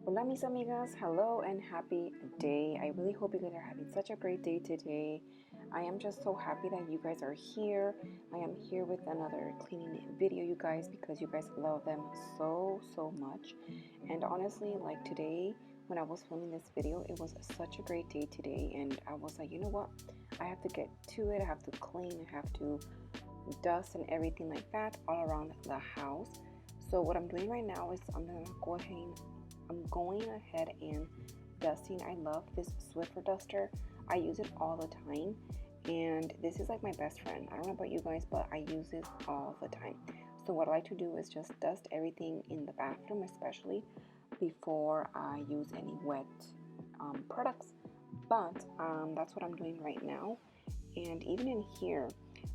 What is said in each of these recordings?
Hola, mis amigas. Hello and happy day. I really hope you guys are having such a great day today. I am just so happy that you guys are here. I am here with another cleaning video, you guys, because you guys love them so much. And honestly, like today, when I was filming this video, it was such a great day today. And I was like, you know what? I have to get to it. I have to clean. I have to dust and everything like that all around the house. So what I'm doing right now is I'm going ahead and dusting. I love this Swiffer duster. I use it all the time, and this is like my best friend. I don't know about you guys, but I use it all the time. So what I like to do is just dust everything in the bathroom, especially before I use any wet products. But that's what I'm doing right now. And even in here,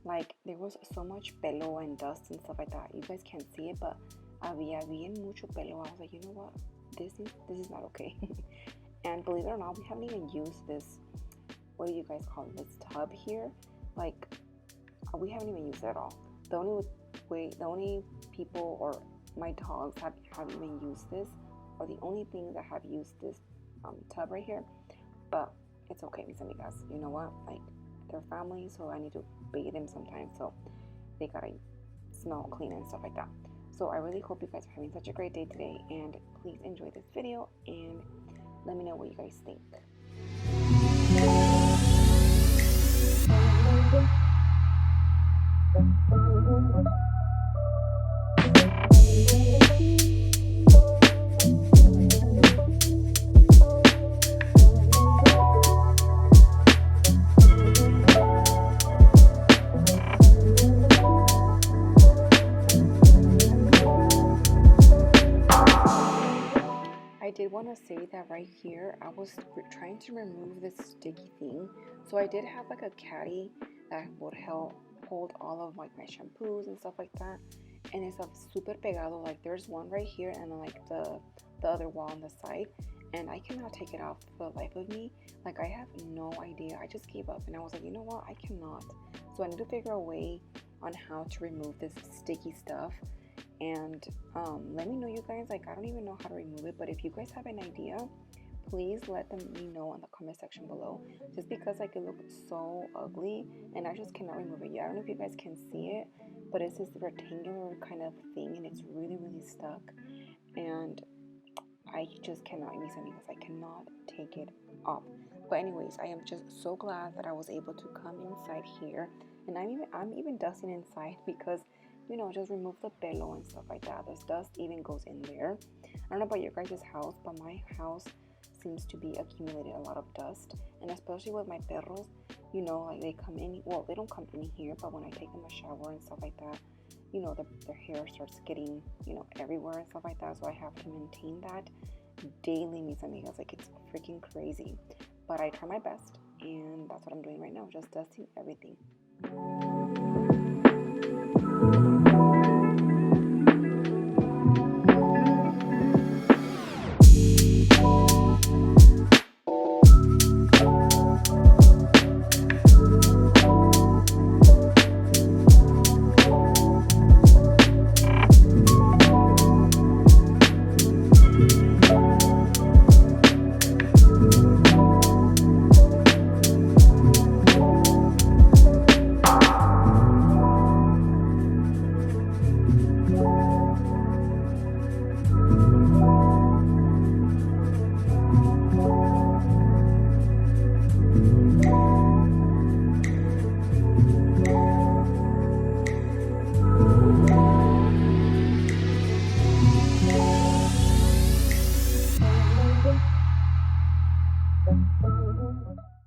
like there was so much pelo and dust and stuff like that. You guys can't see it, but había bien mucho pelo. I was like, you know what? This is not okay. And believe it or not, we haven't even used this, what do you guys call it, this tub here. Like we haven't even used it at all. The only people or my dogs have even used this, or the only things that have used this tub right here. But it's okay, mis amigas. You know what, like they're family, so I need to bathe them sometimes, so they gotta smell clean and stuff like that. So I really hope you guys are having such a great day today, and please enjoy this video and let me know what you guys think. I did want to say that right here, I was trying to remove this sticky thing. So I did have like a caddy that would hold all of like my shampoos and stuff like that. And it's a super pegado. Like there's one right here and like the other wall on the side. and I cannot take it off for the life of me. Like, I have no idea. I just gave up and I was like, you know what? I cannot. So I need to figure a way on how to remove this sticky stuff. And let me know, you guys. Like, I don't even know how to remove it, but if you guys have an idea, please let me know in the comment section below. Just because like it looks so ugly and I just cannot remove it yet. I don't know if you guys can see it, but it's this rectangular kind of thing and it's really stuck. And I just cannot, mis amigos, I cannot take it off. But anyways, I am just so glad that I was able to come inside here, and I'm even dusting inside because, you know, just remove the pelo and stuff like that. This dust even goes in there. I don't know about your guys' house, but my house seems to be accumulating a lot of dust, and especially with my perros, you know, like they come in, well, they don't come in here, but when I take them a shower and stuff like that, you know, their hair starts getting, you know, everywhere and stuff like that. So I have to maintain that daily, mis amigas. Like, it's freaking crazy. But I try my best, and that's what I'm doing right now, just dusting everything.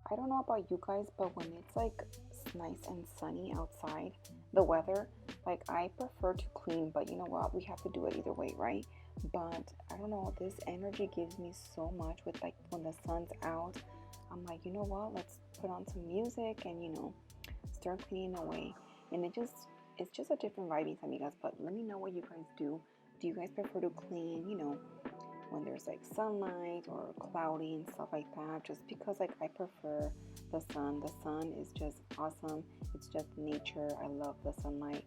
I don't know about you guys, but when it's like nice and sunny outside, the weather, like I prefer to clean, but you know what? We have to do it either way, right? But I don't know, this energy gives me so much with like when the sun's out. I'm like, you know what? Let's put on some music and, you know, start cleaning away. And it's just a different vibe, amigas. But let me know what you guys do. Do you guys prefer to clean, you know, when there's like sunlight or cloudy and stuff like that? Just because like I prefer the sun. The sun is just awesome. It's just nature. I love the sunlight,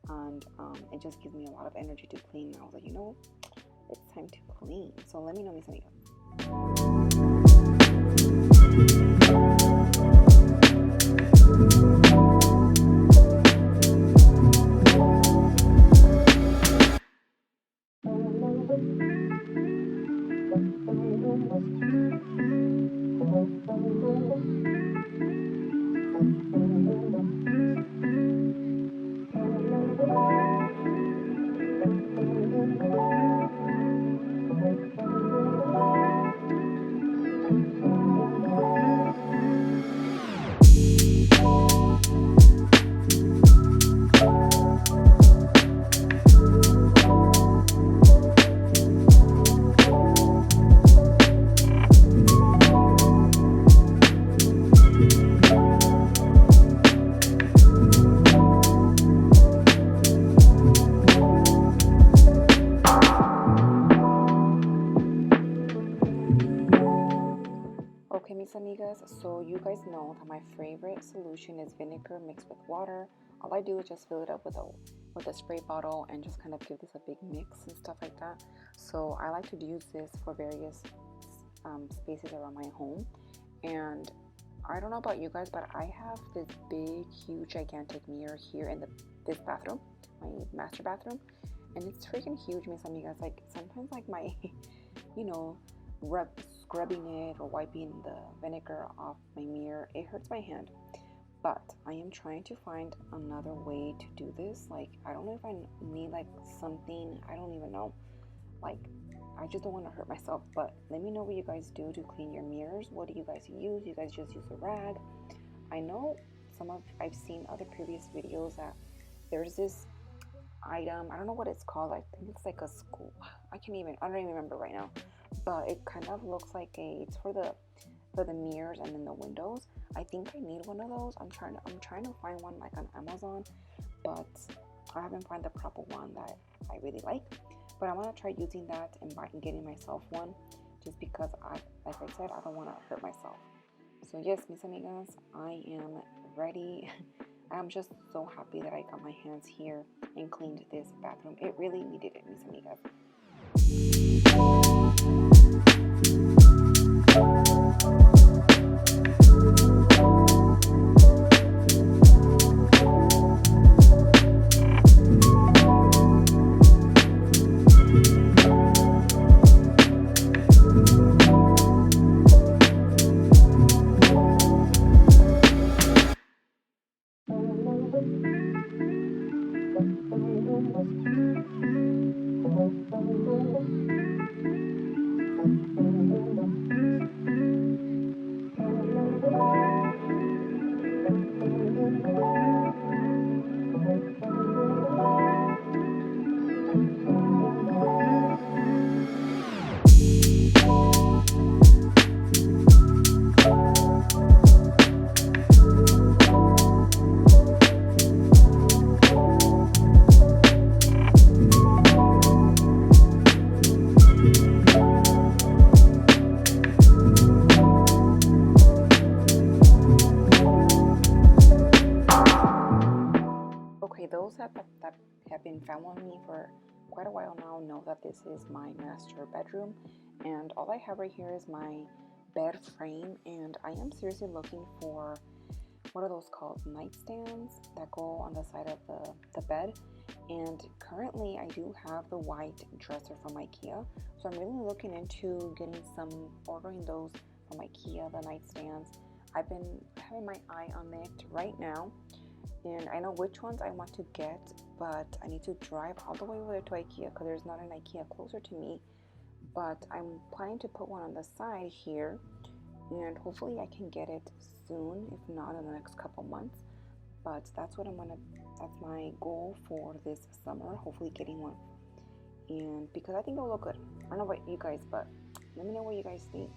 and it just gives me a lot of energy to clean. And I was like, you know, it's time to clean. So let me know, mis amigas. Okay, mis amigas, so you guys know that my favorite solution is vinegar mixed with water. All I do is just fill it up with a spray bottle and just kind of give this a big mix and stuff like that. So I like to use this for various spaces around my home. And I don't know about you guys, but I have this big, huge, gigantic mirror here in this bathroom, my master bathroom, and it's freaking huge, mis amigas. Like sometimes, like my, you know, scrubbing it or wiping the vinegar off my mirror, it hurts my hand. But I am trying to find another way to do this. Like, I don't know if I need like something, I don't even know. Like, I just don't want to hurt myself. But let me know what you guys do to clean your mirrors. What do you guys use? You guys just use a rag? I know I've seen other previous videos that there's this item, I don't know what it's called. I think it's like a school, I don't even remember right now, but it kind of looks like it's for the mirrors and then the windows. I think I need one of those. I'm trying to find one like on Amazon, but I haven't found the proper one that I really like. But I want to try using that and getting myself one just because like I said, I don't want to hurt myself. So yes, mis amigas, I am ready. I'm just so happy that I got my hands here and cleaned this bathroom. It really needed it, mis amigas. Okay, those that have been following me for quite a while now know that this is my master bedroom, and all I have right here is my bed frame, and I am seriously looking for, what are those called, nightstands that go on the side of the bed. And currently I do have the white dresser from IKEA, so I'm really looking into ordering those from IKEA, the nightstands. I've been having my eye on it right now, and I know which ones I want to get, but I need to drive all the way over there to IKEA because there's not an IKEA closer to me. But I'm planning to put one on the side here, and hopefully I can get it soon, if not in the next couple months. But that's my goal for this summer, hopefully getting one. And because I think it'll look good. I don't know about you guys, but let me know what you guys think.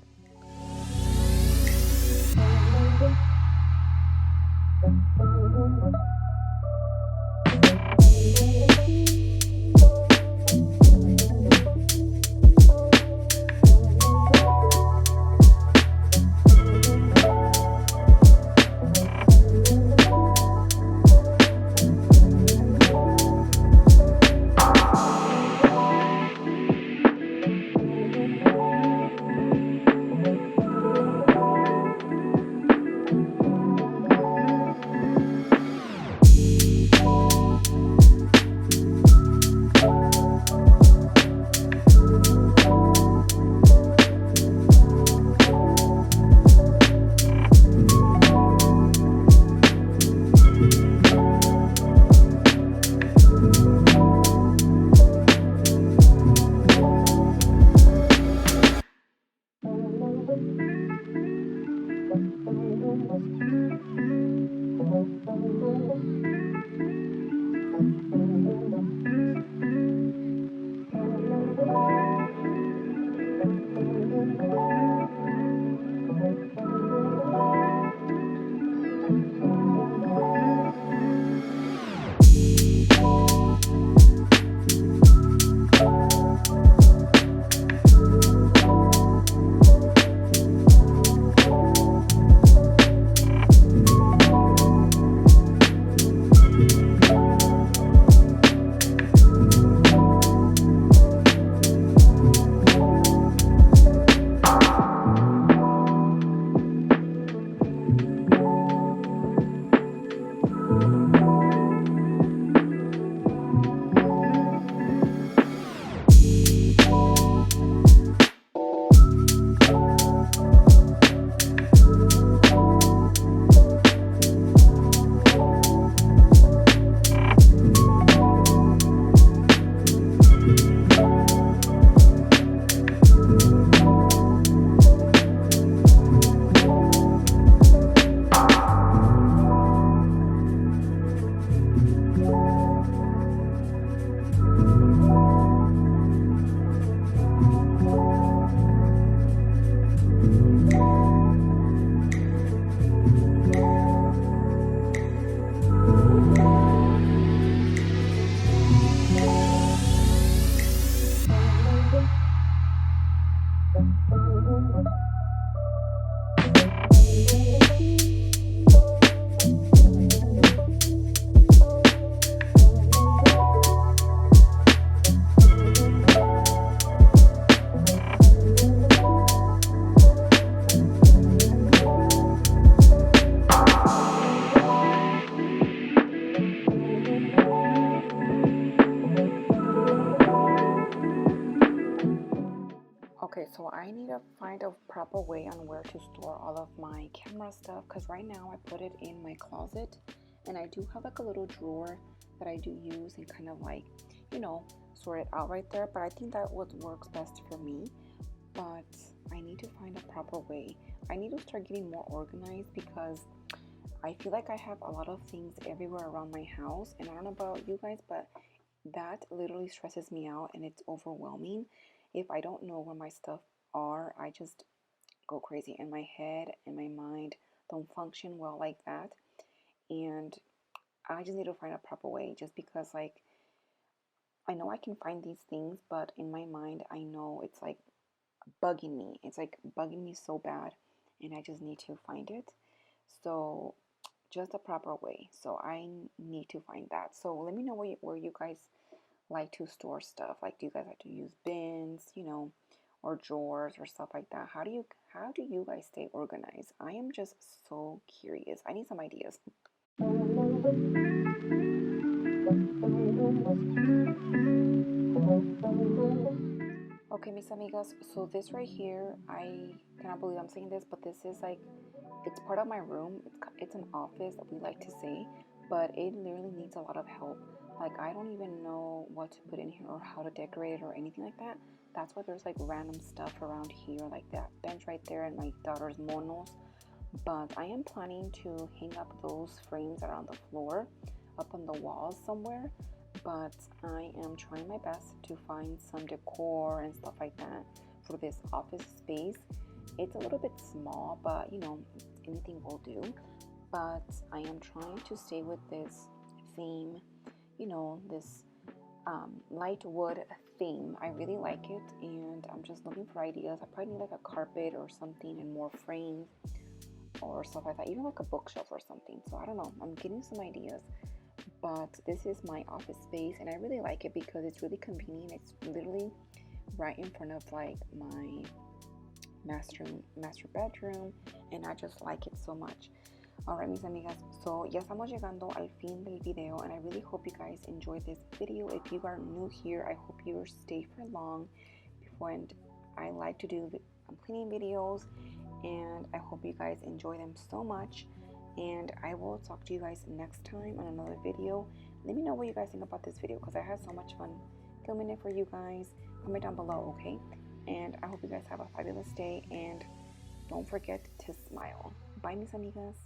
proper way on where to store all of my camera stuff, because right now I put it in my closet, and I do have like a little drawer that I do use and kind of like, you know, sort it out right there. But I think that what works best for me. But I need to find a proper way. I need to start getting more organized because I feel like I have a lot of things everywhere around my house, and I don't know about you guys, but that literally stresses me out and it's overwhelming. If I don't know where my stuff are, I just go crazy, and my head and my mind don't function well like that. And I just need to find a proper way, just because like I know I can find these things, but in my mind I know it's like bugging me. It's like bugging me so bad, and I just need to find it. So just a proper way. So I need to find that. So let me know where you guys like to store stuff. Like, do you guys like to use bins, or drawers or stuff like that? How do you guys stay organized? I am just so curious. I need some ideas. Okay, mis amigas, so this right here, I cannot believe I'm saying this, but this is like, it's part of my room. It's an office that we like to say, but it literally needs a lot of help. Like, I don't even know what to put in here or how to decorate it or anything like that. That's why there's like random stuff around here, like that bench right there and my daughter's monos. But I am planning to hang up those frames around the floor, up on the walls somewhere. But I am trying my best to find some decor and stuff like that for this office space. It's a little bit small, but anything will do. But I am trying to stay with this theme, this light wood theme. I really like it, and I'm just looking for ideas. I probably need like a carpet or something and more frames or stuff like that, even like a bookshelf or something. So I don't know, I'm getting some ideas. But this is my office space, and I really like it because it's really convenient. It's literally right in front of like my master bedroom, and I just like it so much. Alright, mis amigas, so ya estamos llegando al fin del video, and I really hope you guys enjoyed this video. If you are new here, I hope you stay for long. And I like to do cleaning videos, and I hope you guys enjoy them so much. And I will talk to you guys next time on another video. Let me know what you guys think about this video, because I had so much fun filming it for you guys. Comment down below, okay? And I hope you guys have a fabulous day, and don't forget to smile. Bye, mis amigas.